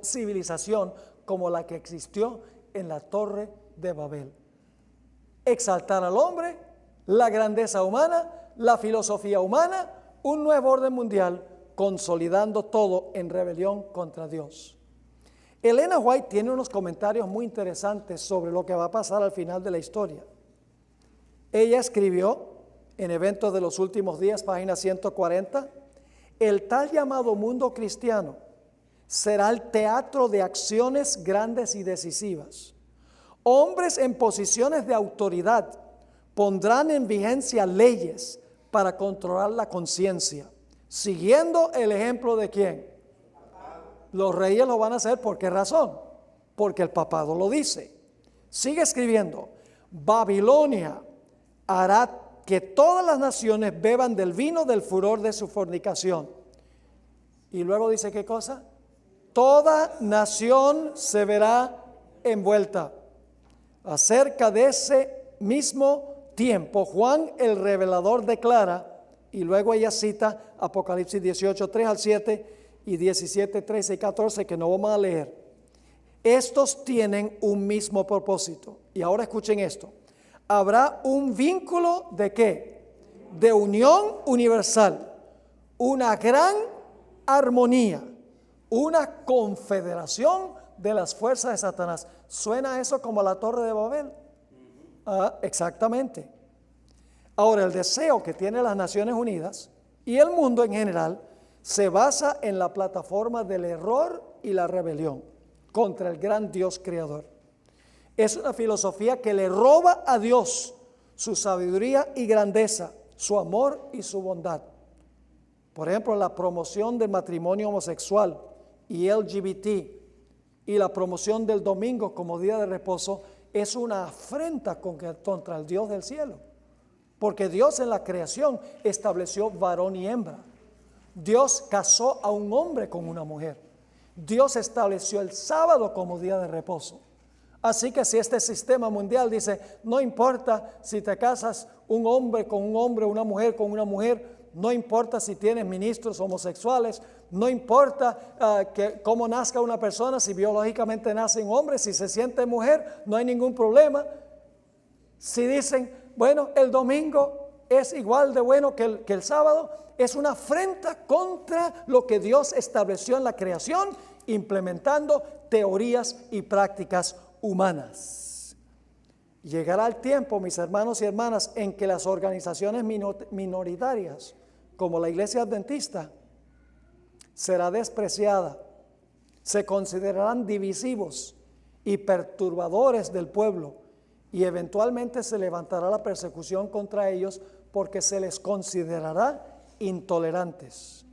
civilización como la que existió en la Torre de Babel. Exaltar al hombre, la grandeza humana, la filosofía humana, un nuevo orden mundial, consolidando todo en rebelión contra Dios. Elena White tiene unos comentarios muy interesantes sobre lo que va a pasar al final de la historia. Ella escribió en Eventos de los Últimos Días, página 140, el tal llamado mundo cristiano será el teatro de acciones grandes y decisivas. Hombres en posiciones de autoridad pondrán en vigencia leyes para controlar la conciencia, siguiendo el ejemplo de ¿quién? Los reyes lo van a hacer. ¿Por qué razón? Porque el papado lo dice. Sigue escribiendo: Babilonia hará que todas las naciones beban del vino del furor de su fornicación. Y luego dice, ¿qué cosa? Toda nación se verá envuelta. Acerca de ese mismo tiempo, Juan el revelador declara, y luego ella cita Apocalipsis 18, 3 al 7 y 17, 13 y 14, que no vamos a leer. Estos tienen un mismo propósito. Y ahora escuchen esto: habrá un vínculo ¿de qué? De unión universal, una gran armonía, una confederación de las fuerzas de Satanás. ¿Suena eso como la Torre de Babel? Exactamente. Ahora, el deseo que tienen las Naciones Unidas y el mundo en general se basa en la plataforma del error y la rebelión contra el gran Dios creador. Es una filosofía que le roba a Dios su sabiduría y grandeza, su amor y su bondad. Por ejemplo, la promoción del matrimonio homosexual y LGBT y la promoción del domingo como día de reposo es una afrenta contra el Dios del cielo. Porque Dios en la creación estableció varón y hembra. Dios casó a un hombre con una mujer. Dios estableció el sábado como día de reposo. Así que si este sistema mundial dice, no importa si te casas un hombre con un hombre, una mujer con una mujer, no importa si tienes ministros homosexuales, no importa cómo nazca una persona, si biológicamente nace un hombre, si se siente mujer, no hay ningún problema. Si dicen, bueno, el domingo es igual de bueno que el sábado, es una afrenta contra lo que Dios estableció en la creación, implementando teorías y prácticas humanas. Llegará el tiempo, mis hermanos y hermanas, en que las organizaciones minoritarias, como la Iglesia Adventista, será despreciada, se considerarán divisivos y perturbadores del pueblo, y eventualmente se levantará la persecución contra ellos porque se les considerará intolerantes.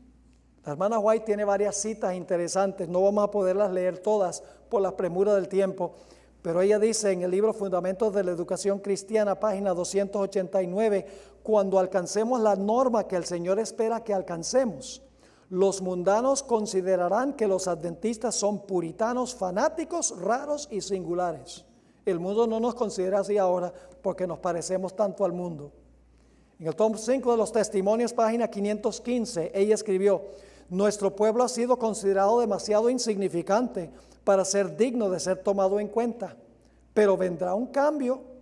La hermana White tiene varias citas interesantes, no vamos a poderlas leer todas por la premura del tiempo, pero ella dice en el libro Fundamentos de la Educación Cristiana, página 289, cuando alcancemos la norma que el Señor espera que alcancemos, Los mundanos considerarán que los adventistas son puritanos, fanáticos, raros y singulares. El mundo no nos considera así ahora porque nos parecemos tanto al mundo. En el tomo 5 de los Testimonios, página 515, ella escribió: nuestro pueblo ha sido considerado demasiado insignificante para ser digno de ser tomado en cuenta, pero vendrá un cambio.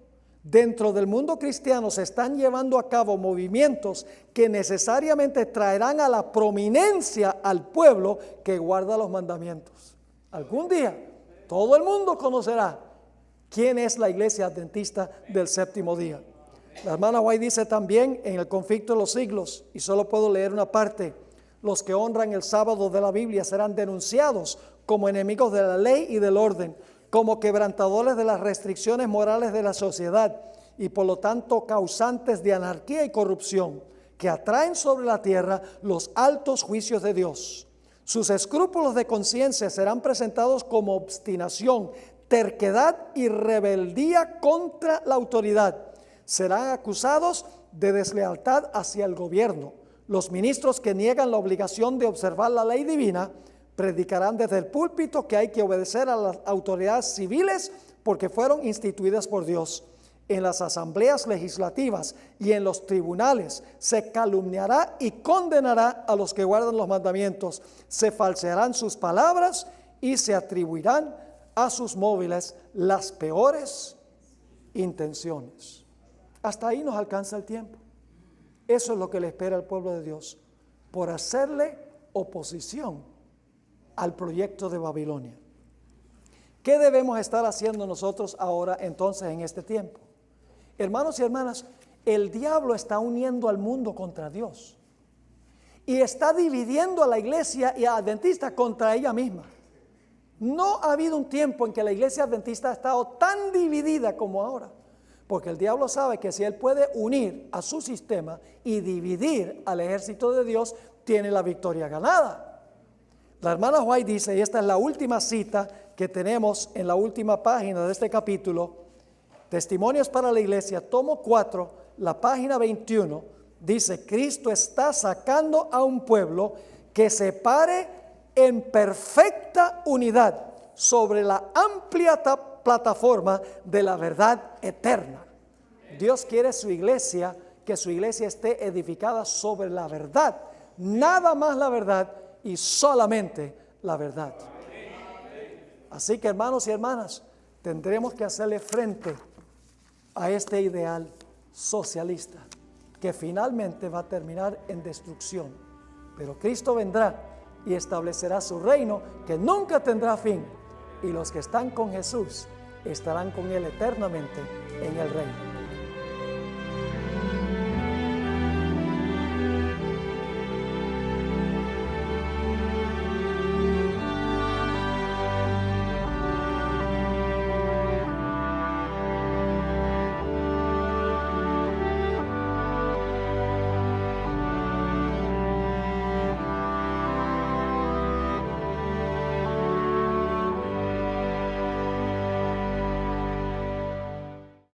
Dentro del mundo cristiano se están llevando a cabo movimientos que necesariamente traerán a la prominencia al pueblo que guarda los mandamientos. Algún día todo el mundo conocerá quién es la iglesia adventista del séptimo día. La hermana White dice también en El conflicto de los siglos, y solo puedo leer una parte: los que honran el sábado de la Biblia serán denunciados como enemigos de la ley y del orden, como quebrantadores de las restricciones morales de la sociedad y por lo tanto causantes de anarquía y corrupción, que atraen sobre la tierra los altos juicios de Dios. Sus escrúpulos de conciencia serán presentados como obstinación, terquedad y rebeldía contra la autoridad. Serán acusados de deslealtad hacia el gobierno. Los ministros que niegan la obligación de observar la ley divina predicarán desde el púlpito que hay que obedecer a las autoridades civiles porque fueron instituidas por Dios. En las asambleas legislativas y en los tribunales se calumniará y condenará a los que guardan los mandamientos. Se falsearán sus palabras y se atribuirán a sus móviles las peores intenciones. Hasta ahí nos alcanza el tiempo. Eso es lo que le espera al pueblo de Dios por hacerle oposición al proyecto de Babilonia. ¿Qué debemos estar haciendo nosotros ahora entonces en este tiempo? Hermanos y hermanas, el diablo está uniendo al mundo contra Dios y está dividiendo a la iglesia y a adventista contra ella misma. No ha habido un tiempo en que la iglesia adventista ha estado tan dividida como ahora, porque el diablo sabe que si él puede unir a su sistema y dividir al ejército de Dios, tiene la victoria ganada. La hermana White dice, y esta es la última cita que tenemos en la última página de este capítulo, Testimonios para la Iglesia, tomo 4, la página 21, dice: Cristo está sacando a un pueblo que se pare en perfecta unidad sobre la amplia plataforma de la verdad eterna. Dios quiere su iglesia, que su iglesia esté edificada sobre la verdad, nada más la verdad y solamente la verdad. Así que, hermanos y hermanas, tendremos que hacerle frente a este ideal socialista que finalmente va a terminar en destrucción. Pero Cristo vendrá y establecerá su reino que nunca tendrá fin, y los que están con Jesús estarán con Él eternamente en el reino.